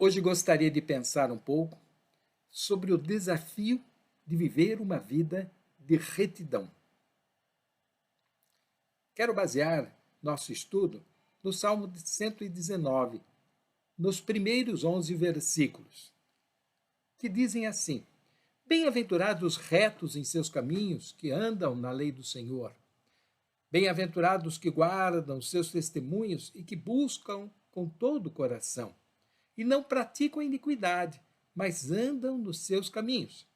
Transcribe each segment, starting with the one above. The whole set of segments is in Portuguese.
Hoje gostaria de pensar um pouco sobre o desafio de viver uma vida de retidão. Quero basear nosso estudo no Salmo 119, nos primeiros 11 versículos, que dizem assim: Bem-aventurados os retos em seus caminhos, que andam na lei do Senhor. Bem-aventurados que guardam os seus testemunhos e que buscam com todo o coração. E não praticam a iniquidade, mas andam nos seus caminhos.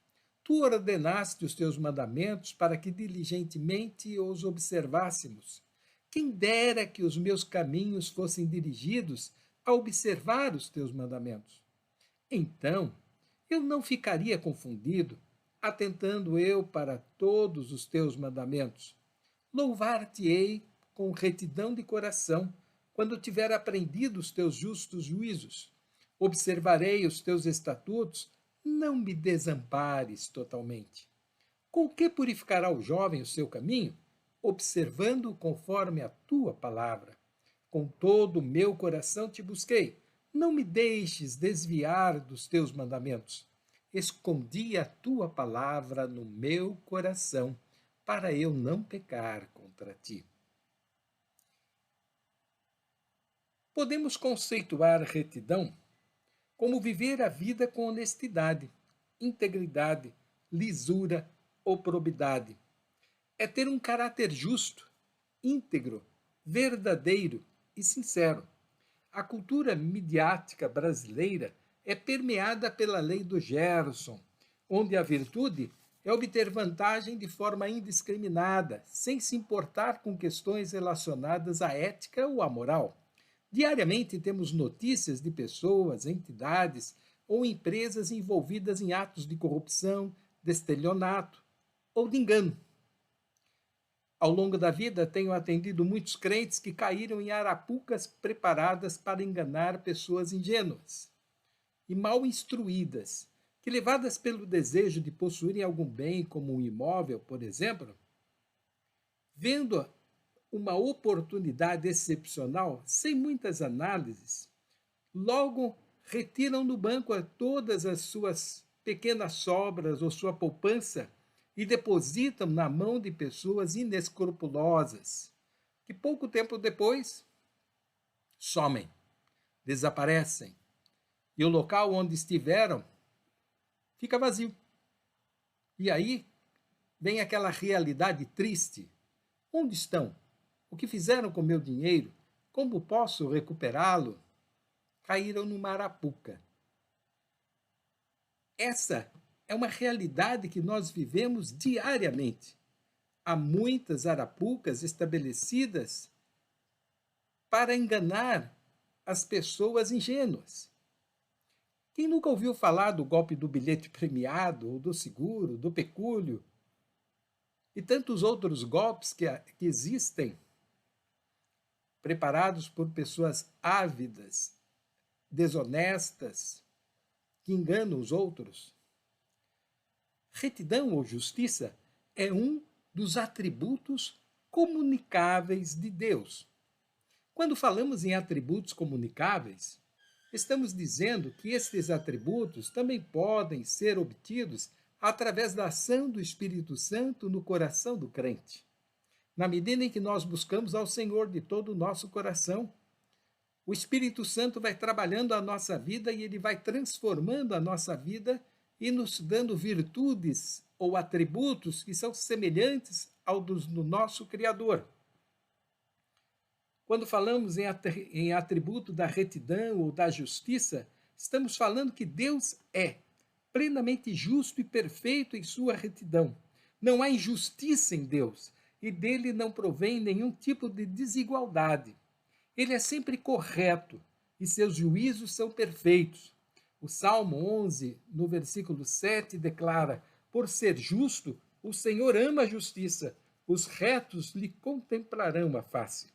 Tu ordenaste os teus mandamentos para que diligentemente os observássemos. Quem dera que os meus caminhos fossem dirigidos a observar os teus mandamentos. Então, eu não ficaria confundido, atentando eu para todos os teus mandamentos. Louvar-te-ei com retidão de coração, quando tiver aprendido os teus justos juízos. Observarei os teus estatutos, não me desampares totalmente. Com que purificará o jovem o seu caminho? Observando conforme a tua palavra. Com todo o meu coração te busquei. Não me deixes desviar dos teus mandamentos. Escondi a tua palavra no meu coração, para eu não pecar contra ti. Podemos conceituar retidão como viver a vida com honestidade, integridade, lisura ou probidade. É ter um caráter justo, íntegro, verdadeiro e sincero. A cultura midiática brasileira é permeada pela lei do Gerson, onde a virtude é obter vantagem de forma indiscriminada, sem se importar com questões relacionadas à ética ou à moral. Diariamente temos notícias de pessoas, entidades ou empresas envolvidas em atos de corrupção, de estelionato ou de engano. Ao longo da vida, tenho atendido muitos crentes que caíram em arapucas preparadas para enganar pessoas ingênuas e mal instruídas, que, levadas pelo desejo de possuírem algum bem, como um imóvel, por exemplo, vendo uma oportunidade excepcional, sem muitas análises, logo retiram do banco todas as suas pequenas sobras ou sua poupança e depositam na mão de pessoas inescrupulosas, que pouco tempo depois somem, desaparecem, e o local onde estiveram fica vazio. E aí vem aquela realidade triste. Onde estão? O que fizeram com meu dinheiro? Como posso recuperá-lo? Caíram numa arapuca. Essa é uma realidade que nós vivemos diariamente. Há muitas arapucas estabelecidas para enganar as pessoas ingênuas. Quem nunca ouviu falar do golpe do bilhete premiado, ou do seguro, do pecúlio, e tantos outros golpes que existem, preparados por pessoas ávidas, desonestas, que enganam os outros? Retidão ou justiça é um dos atributos comunicáveis de Deus. Quando falamos em atributos comunicáveis, estamos dizendo que estes atributos também podem ser obtidos através da ação do Espírito Santo no coração do crente. Na medida em que nós buscamos ao Senhor de todo o nosso coração, o Espírito Santo vai trabalhando a nossa vida e ele vai transformando a nossa vida e nos dando virtudes ou atributos que são semelhantes ao do nosso Criador. Quando falamos em atributo da retidão ou da justiça, estamos falando que Deus é plenamente justo e perfeito em sua retidão. Não há injustiça em Deus e dele não provém nenhum tipo de desigualdade. Ele é sempre correto e seus juízos são perfeitos. O Salmo 11, no versículo 7, declara: Por ser justo, o Senhor ama a justiça, os retos lhe contemplarão a face.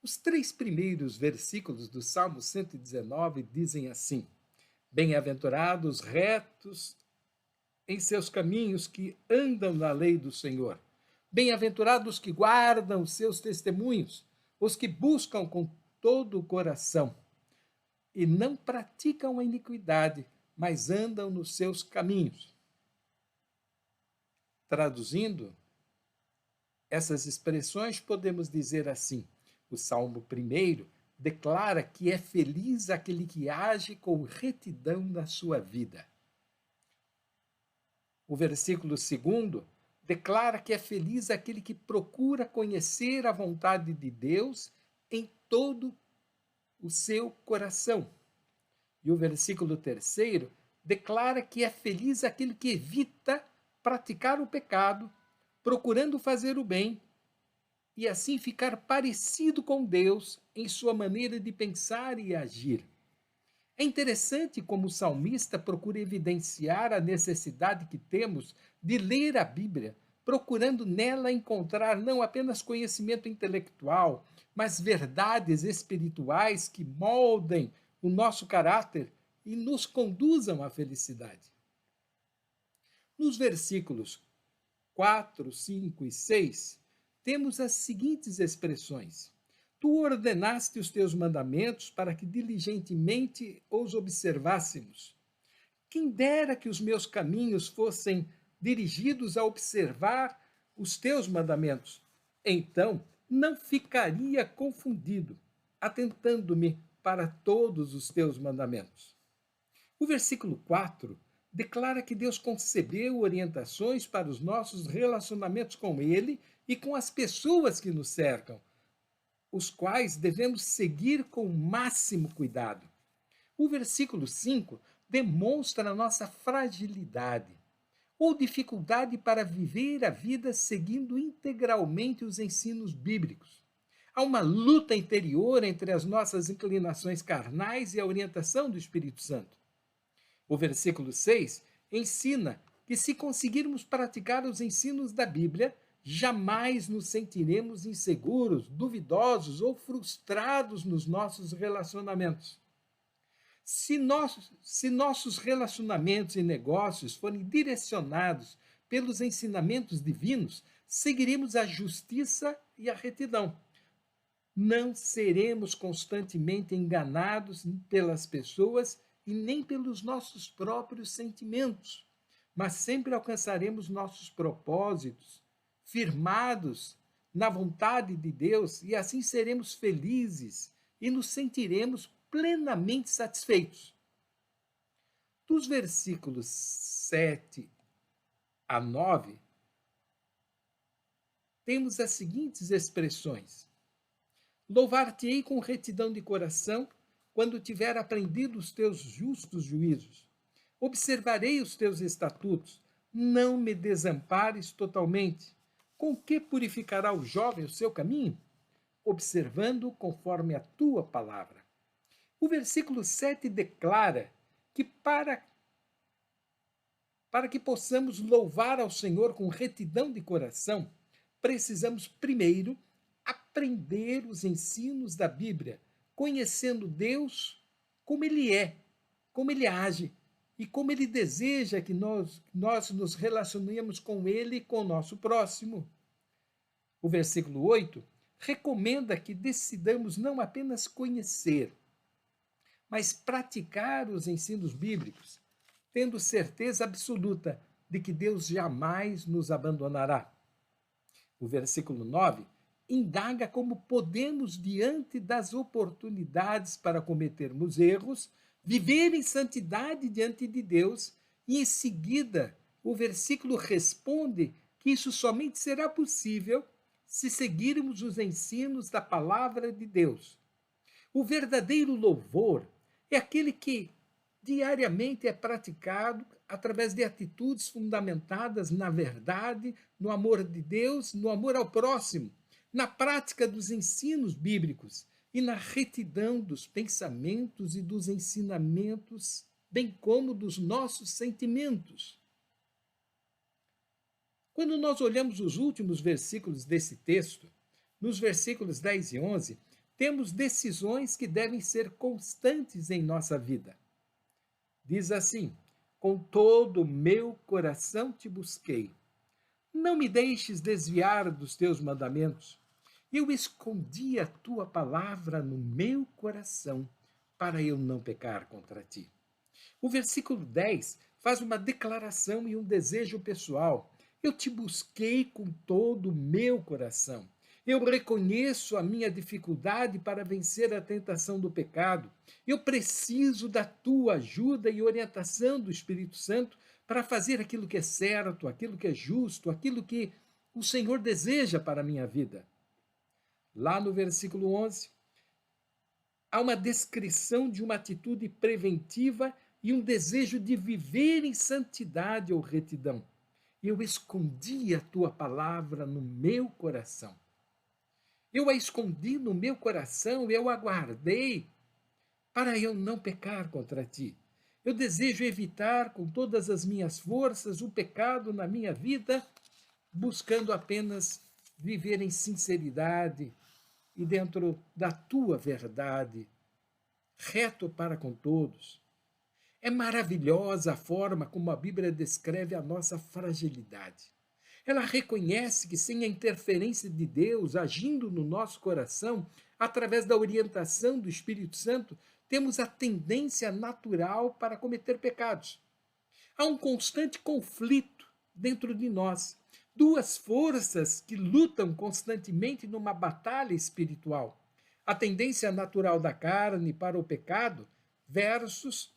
Os 3 primeiros versículos do Salmo 119 dizem assim: Bem-aventurados retos em seus caminhos que andam na lei do Senhor. Bem-aventurados que guardam seus testemunhos, os que buscam com todo o coração. e não praticam a iniquidade, mas andam nos seus caminhos. Traduzindo essas expressões, podemos dizer assim: o Salmo 1 declara que é feliz aquele que age com retidão na sua vida. O versículo 2 declara que é feliz aquele que procura conhecer a vontade de Deus em todo o seu coração. E o versículo 3 declara que é feliz aquele que evita praticar o pecado, procurando fazer o bem, e assim ficar parecido com Deus em sua maneira de pensar e agir. É interessante como o salmista procura evidenciar a necessidade que temos de ler a Bíblia, procurando nela encontrar não apenas conhecimento intelectual, mas verdades espirituais que moldem o nosso caráter e nos conduzam à felicidade. Nos versículos 4, 5 e 6, temos as seguintes expressões: Tu ordenaste os teus mandamentos para que diligentemente os observássemos. Quem dera que os meus caminhos fossem dirigidos a observar os teus mandamentos. Então não ficaria confundido, atentando-me para todos os teus mandamentos. O versículo 4 declara que Deus concebeu orientações para os nossos relacionamentos com Ele e com as pessoas que nos cercam, os quais devemos seguir com o máximo cuidado. O versículo 5 demonstra a nossa fragilidade ou dificuldade para viver a vida seguindo integralmente os ensinos bíblicos. Há uma luta interior entre as nossas inclinações carnais e a orientação do Espírito Santo. O versículo 6 ensina que, se conseguirmos praticar os ensinos da Bíblia, jamais nos sentiremos inseguros, duvidosos ou frustrados nos nossos relacionamentos. Se nossos relacionamentos e negócios forem direcionados pelos ensinamentos divinos, seguiremos a justiça e a retidão. Não seremos constantemente enganados pelas pessoas e nem pelos nossos próprios sentimentos, mas sempre alcançaremos nossos propósitos, firmados na vontade de Deus, e assim seremos felizes e nos sentiremos plenamente satisfeitos. Dos versículos 7 a 9, temos as seguintes expressões: Louvar-te-ei com retidão de coração, quando tiver aprendido os teus justos juízos. Observarei os teus estatutos, não me desampares totalmente. Com que purificará o jovem o seu caminho? Observando conforme a tua palavra. O versículo 7 declara que para que possamos louvar ao Senhor com retidão de coração, precisamos primeiro aprender os ensinos da Bíblia, conhecendo Deus como Ele é, como Ele age e como Ele deseja que nós nos relacionemos com Ele e com o nosso próximo. O versículo 8 recomenda que decidamos não apenas conhecer, mas praticar os ensinos bíblicos, tendo certeza absoluta de que Deus jamais nos abandonará. O versículo 9 indaga como podemos, diante das oportunidades para cometermos erros, viver em santidade diante de Deus, e em seguida o versículo responde que isso somente será possível se seguirmos os ensinos da palavra de Deus. O verdadeiro louvor é aquele que diariamente é praticado através de atitudes fundamentadas na verdade, no amor de Deus, no amor ao próximo, na prática dos ensinos bíblicos e na retidão dos pensamentos e dos ensinamentos, bem como dos nossos sentimentos. Quando nós olhamos os últimos versículos desse texto, nos versículos 10 e 11, temos decisões que devem ser constantes em nossa vida. Diz assim: com todo o meu coração te busquei. Não me deixes desviar dos teus mandamentos. Eu escondi a tua palavra no meu coração, para eu não pecar contra ti. O versículo 10 faz uma declaração e um desejo pessoal. Eu te busquei com todo o meu coração. Eu reconheço a minha dificuldade para vencer a tentação do pecado. Eu preciso da tua ajuda e orientação do Espírito Santo para fazer aquilo que é certo, aquilo que é justo, aquilo que o Senhor deseja para a minha vida. Lá no versículo 11, há uma descrição de uma atitude preventiva e um desejo de viver em santidade ou retidão. Eu escondi a tua palavra no meu coração. Eu a escondi no meu coração, eu a guardei para eu não pecar contra ti. Eu desejo evitar com todas as minhas forças o pecado na minha vida, buscando apenas viver em sinceridade e dentro da tua verdade, reto para com todos. É maravilhosa a forma como a Bíblia descreve a nossa fragilidade. Ela reconhece que sem a interferência de Deus agindo no nosso coração, através da orientação do Espírito Santo, temos a tendência natural para cometer pecados. Há um constante conflito dentro de nós. Duas forças que lutam constantemente numa batalha espiritual. A tendência natural da carne para o pecado versus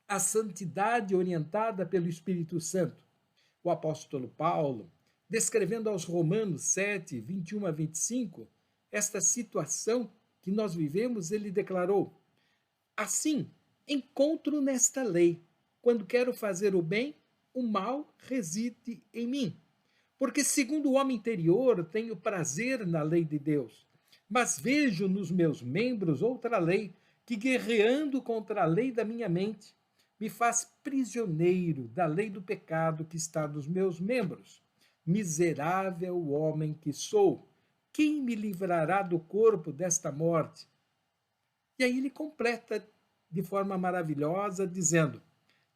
a santidade orientada pelo Espírito Santo. O apóstolo Paulo, descrevendo aos Romanos 7, 21 a 25, esta situação que nós vivemos, ele declarou: assim, encontro nesta lei, quando quero fazer o bem, o mal reside em mim. Porque, segundo o homem interior, tenho prazer na lei de Deus, mas vejo nos meus membros outra lei, que, guerreando contra a lei da minha mente, me faz prisioneiro da lei do pecado que está nos meus membros. Miserável homem que sou, quem me livrará do corpo desta morte? E aí ele completa de forma maravilhosa, dizendo: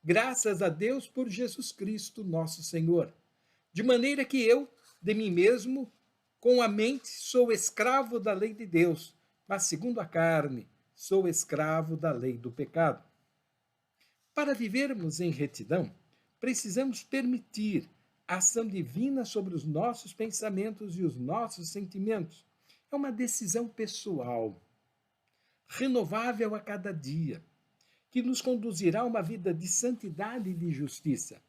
graças a Deus por Jesus Cristo, nosso Senhor. De maneira que eu, de mim mesmo, com a mente, sou escravo da lei de Deus, mas segundo a carne, sou escravo da lei do pecado. Para vivermos em retidão, precisamos permitir a ação divina sobre os nossos pensamentos e os nossos sentimentos. É uma decisão pessoal, renovável a cada dia, que nos conduzirá a uma vida de santidade e de justiça.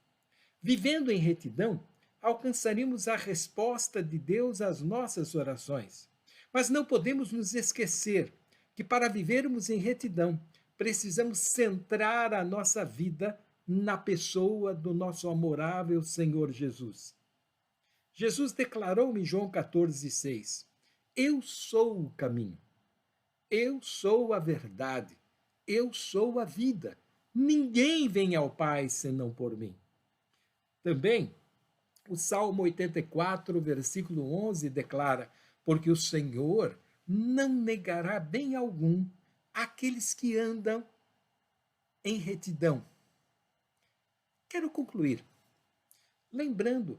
Vivendo em retidão, alcançaremos a resposta de Deus às nossas orações. Mas não podemos nos esquecer que para vivermos em retidão, precisamos centrar a nossa vida na pessoa do nosso amorável Senhor Jesus. Jesus declarou em João 14,6: eu sou o caminho, eu sou a verdade, eu sou a vida. Ninguém vem ao Pai senão por mim. Também, o Salmo 84, versículo 11, declara: porque o Senhor não negará bem algum àqueles que andam em retidão. Quero concluir lembrando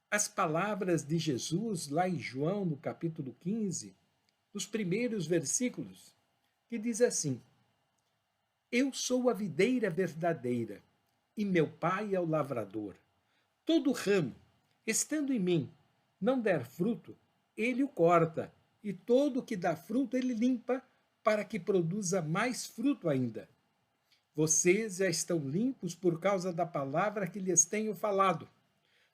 as palavras de Jesus lá em João, no capítulo 15, nos primeiros versículos, que diz assim: eu sou a videira verdadeira e meu Pai é o lavrador. Todo ramo, estando em mim, não der fruto, ele o corta, e todo o que dá fruto ele limpa, para que produza mais fruto ainda. Vocês já estão limpos por causa da palavra que lhes tenho falado.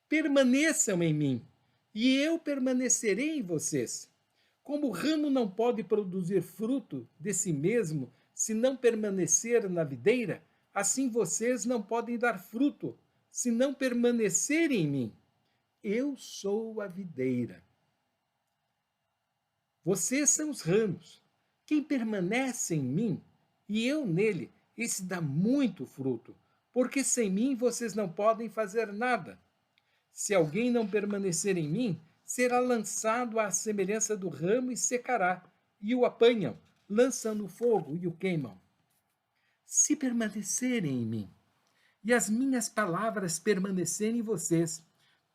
Permaneçam em mim, e eu permanecerei em vocês. Como o ramo não pode produzir fruto de si mesmo se não permanecer na videira, assim vocês não podem dar fruto se não permanecerem em mim. Eu sou a videira. Vocês são os ramos. Quem permanece em mim e eu nele, esse dá muito fruto, porque sem mim vocês não podem fazer nada. Se alguém não permanecer em mim, será lançado à semelhança do ramo e secará, e o apanham, lançam no fogo e o queimam. Se permanecerem em mim, e as minhas palavras permanecerem em vocês,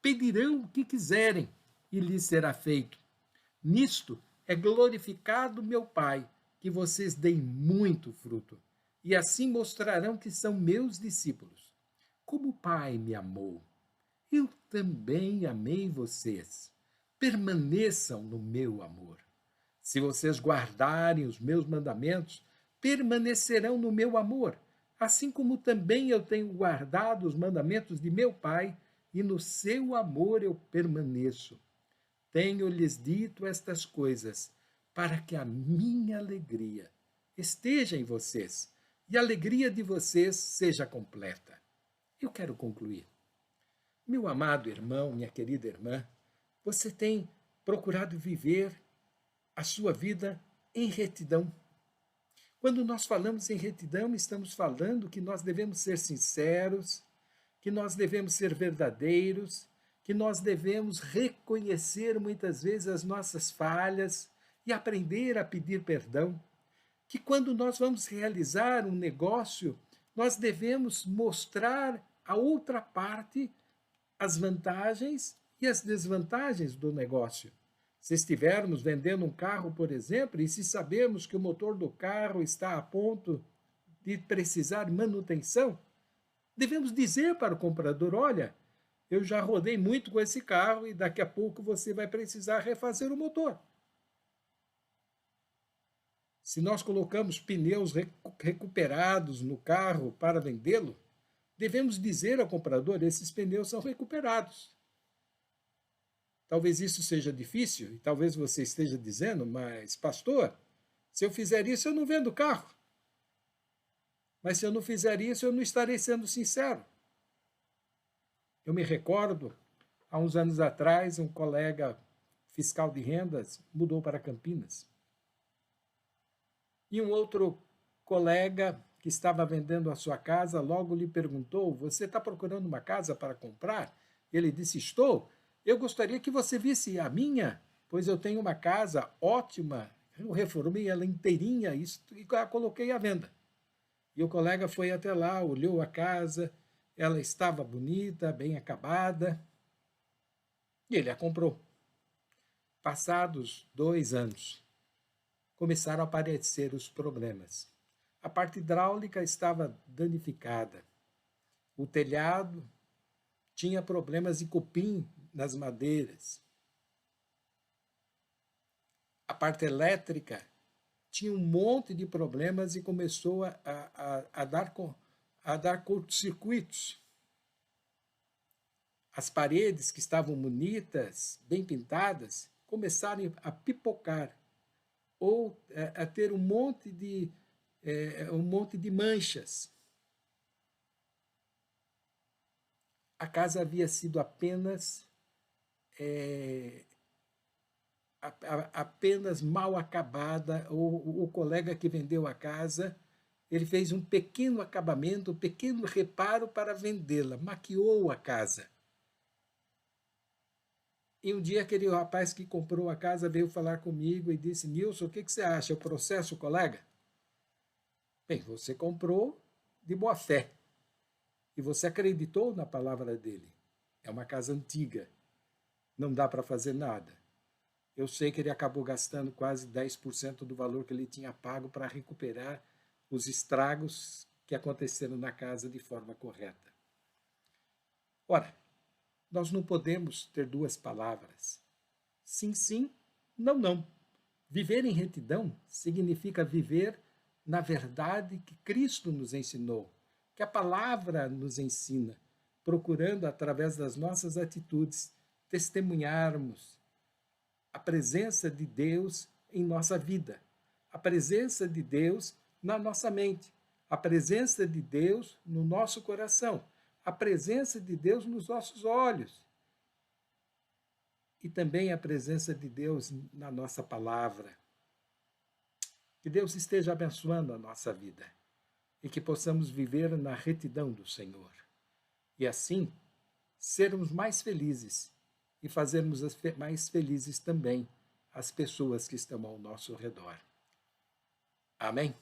pedirão o que quiserem, e lhes será feito. Nisto é glorificado meu Pai, que vocês deem muito fruto, e assim mostrarão que são meus discípulos. Como o Pai me amou, eu também amei vocês. Permaneçam no meu amor. Se vocês guardarem os meus mandamentos, permanecerão no meu amor, assim como também eu tenho guardado os mandamentos de meu Pai, e no seu amor eu permaneço. Tenho-lhes dito estas coisas, para que a minha alegria esteja em vocês e a alegria de vocês seja completa. Eu quero concluir. Meu amado irmão, minha querida irmã, você tem procurado viver a sua vida em retidão. Quando nós falamos em retidão, estamos falando que nós devemos ser sinceros, que nós devemos ser verdadeiros, que nós devemos reconhecer muitas vezes as nossas falhas e aprender a pedir perdão. Que quando nós vamos realizar um negócio, nós devemos mostrar a outra parte as vantagens e as desvantagens do negócio. Se estivermos vendendo um carro, por exemplo, e se sabemos que o motor do carro está a ponto de precisar manutenção, devemos dizer para o comprador: olha, eu já rodei muito com esse carro e daqui a pouco você vai precisar refazer o motor. Se nós colocamos pneus recuperados no carro para vendê-lo, devemos dizer ao comprador: esses pneus são recuperados. Talvez isso seja difícil, e talvez você esteja dizendo: mas pastor, se eu fizer isso, eu não vendo o carro. Mas se eu não fizer isso, eu não estarei sendo sincero. Eu me recordo, há uns anos atrás, um colega fiscal de rendas mudou para Campinas. E um outro colega que estava vendendo a sua casa logo lhe perguntou: você está procurando uma casa para comprar? Ele disse: estou. Eu gostaria que você visse a minha, pois eu tenho uma casa ótima, eu reformei ela inteirinha e a coloquei à venda. E o colega foi até lá, olhou a casa, ela estava bonita, bem acabada, e ele a comprou. Passados 2 anos, começaram a aparecer os problemas. A parte hidráulica estava danificada. O telhado tinha problemas de cupim nas madeiras. A parte elétrica tinha um monte de problemas e começou a dar curtos-circuitos. As paredes, que estavam bonitas, bem pintadas, começaram a pipocar ou a ter um monte de manchas. A casa havia sido apenas mal acabada. O colega que vendeu a casa, ele fez um pequeno acabamento, um pequeno reparo para vendê-la, maquiou a casa. E um dia aquele rapaz que comprou a casa veio falar comigo e disse: Nilson, o que você acha? Eu processo o colega? Bem, você comprou de boa fé e você acreditou na palavra dele. É uma casa antiga, não dá para fazer nada. Eu sei que ele acabou gastando quase 10% do valor que ele tinha pago para recuperar os estragos que aconteceram na casa de forma correta. Ora, nós não podemos ter duas palavras. Sim, sim, não, não. Viver em retidão significa viver na verdade que Cristo nos ensinou, que a palavra nos ensina, procurando, através das nossas atitudes, testemunharmos a presença de Deus em nossa vida, a presença de Deus na nossa mente, a presença de Deus no nosso coração, a presença de Deus nos nossos olhos e também a presença de Deus na nossa palavra. Que Deus esteja abençoando a nossa vida e que possamos viver na retidão do Senhor. E assim, sermos mais felizes e fazermos mais felizes também as pessoas que estão ao nosso redor. Amém?